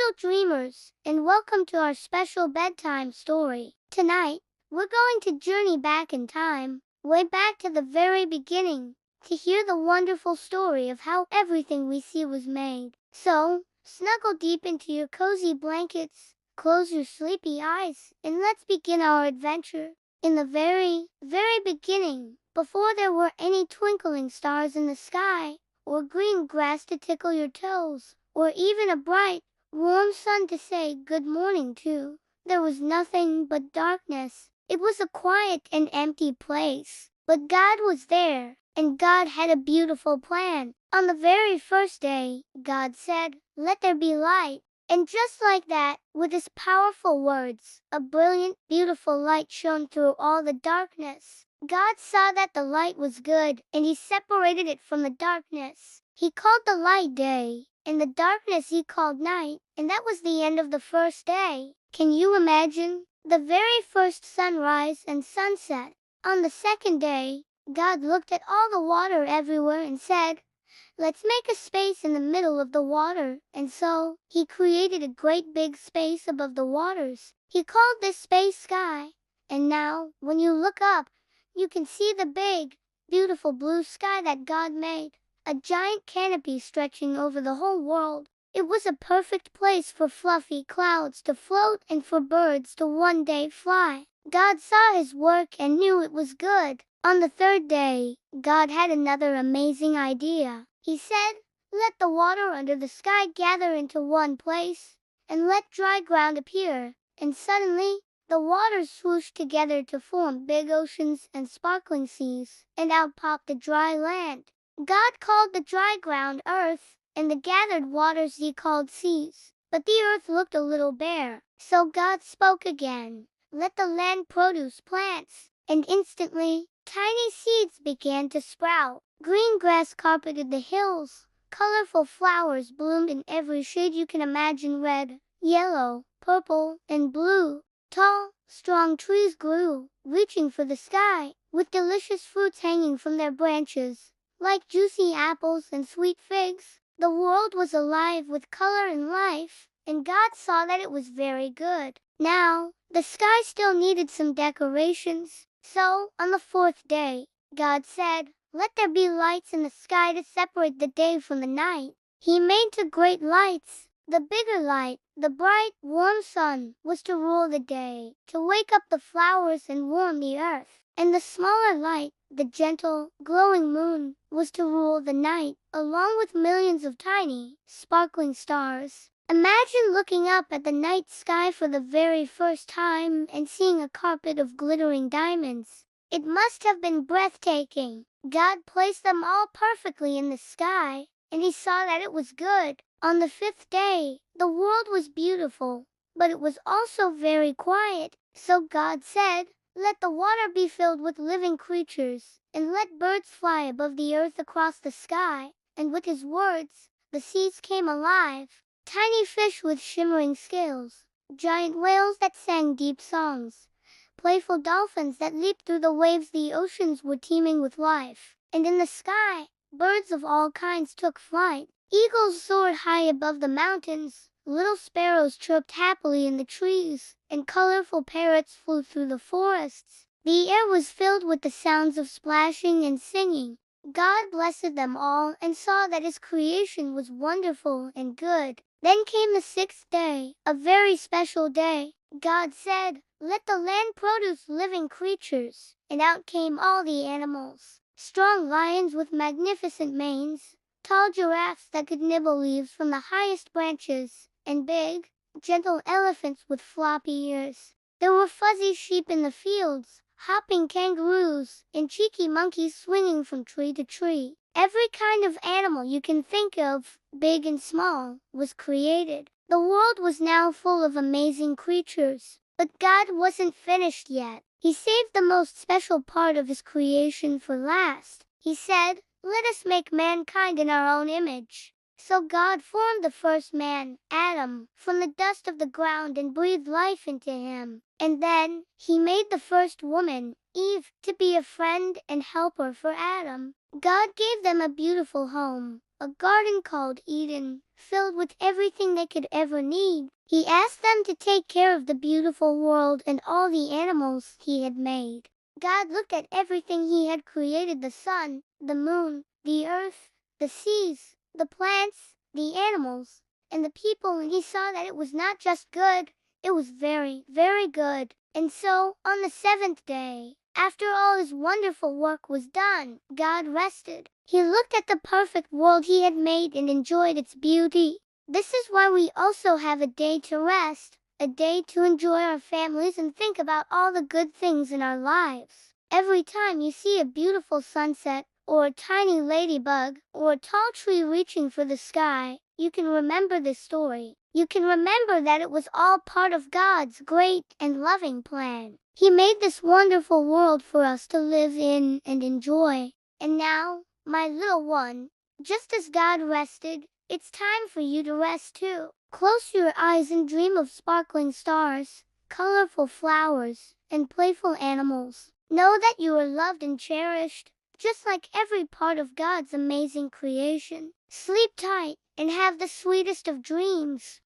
Hello, dreamers, and welcome to our special bedtime story. Tonight, we're going to journey back in time, way back to the very beginning, to hear the wonderful story of how everything we see was made. So, snuggle deep into your cozy blankets, close your sleepy eyes, and let's begin our adventure. In the very beginning, before there were any twinkling stars in the sky, or green grass to tickle your toes, or even a bright, warm sun to say good morning to, there was nothing but darkness. It was a quiet and empty place. But God was there, and God had a beautiful plan. On the very first day, God said, "Let there be light." And just like that, with his powerful words, a brilliant, beautiful light shone through all the darkness. God saw that the light was good, and he separated it from the darkness. He called the light day, and the darkness he called night, and that was the end of the first day. Can you imagine? The very first sunrise and sunset. On the second day, God looked at all the water everywhere and said, "Let's make a space in the middle of the water." And so, he created a great big space above the waters. He called this space sky. And now, when you look up, you can see the big, beautiful blue sky that God made. A giant canopy stretching over the whole world. It was a perfect place for fluffy clouds to float and for birds to one day fly. God saw his work and knew it was good. On the third day, God had another amazing idea. He said, "Let the water under the sky gather into one place, and let dry ground appear." And suddenly, the waters swooshed together to form big oceans and sparkling seas, and out popped the dry land. God called the dry ground earth, and the gathered waters he called seas. But the earth looked a little bare. So God spoke again, "Let the land produce plants." And instantly, tiny seeds began to sprout. Green grass carpeted the hills. Colorful flowers bloomed in every shade you can imagine: red, yellow, purple, and blue. Tall, strong trees grew, reaching for the sky, with delicious fruits hanging from their branches, like juicy apples and sweet figs. The world was alive with color and life, and God saw that it was very good. Now, the sky still needed some decorations. So, on the fourth day, God said, "Let there be lights in the sky to separate the day from the night." He made two great lights. The bigger light, the bright, warm sun, was to rule the day, to wake up the flowers and warm the earth. And the smaller light, the gentle, glowing moon, was to rule the night, along with millions of tiny, sparkling stars. Imagine looking up at the night sky for the very first time and seeing a carpet of glittering diamonds. It must have been breathtaking. God placed them all perfectly in the sky, and he saw that it was good. On the fifth day, the world was beautiful, but it was also very quiet. So God said, "Let the water be filled with living creatures, and let birds fly above the earth across the sky." And with his words, the seas came alive. Tiny fish with shimmering scales, giant whales that sang deep songs, playful dolphins that leaped through the waves. The oceans were teeming with life. And in the sky, birds of all kinds took flight. Eagles soared high above the mountains, little sparrows chirped happily in the trees, and colorful parrots flew through the forests. The air was filled with the sounds of splashing and singing. God blessed them all and saw that his creation was wonderful and good. Then came the sixth day, a very special day. God said, "Let the land produce living creatures." And out came all the animals. Strong lions with magnificent manes, tall giraffes that could nibble leaves from the highest branches, and big, gentle elephants with floppy ears. There were fuzzy sheep in the fields, hopping kangaroos, and cheeky monkeys swinging from tree to tree. Every kind of animal you can think of, big and small, was created. The world was now full of amazing creatures. But God wasn't finished yet. He saved the most special part of his creation for last. He said, "Let us make mankind in our own image." So God formed the first man, Adam, from the dust of the ground and breathed life into him. And then, he made the first woman, Eve, to be a friend and helper for Adam. God gave them a beautiful home, a garden called Eden, filled with everything they could ever need. He asked them to take care of the beautiful world and all the animals he had made. God looked at everything he had created: the sun, the moon, the earth, the seas, the plants, the animals, and the people, and he saw that it was not just good, it was very, very good. And so, on the seventh day, after all his wonderful work was done, God rested. He looked at the perfect world he had made and enjoyed its beauty. This is why we also have a day to rest, a day to enjoy our families and think about all the good things in our lives. Every time you see a beautiful sunset, or a tiny ladybug, or a tall tree reaching for the sky, you can remember this story. You can remember that it was all part of God's great and loving plan. He made this wonderful world for us to live in and enjoy. And now, my little one, just as God rested, it's time for you to rest too. Close your eyes and dream of sparkling stars, colorful flowers, and playful animals. Know that you are loved and cherished, just like every part of God's amazing creation. Sleep tight and have the sweetest of dreams.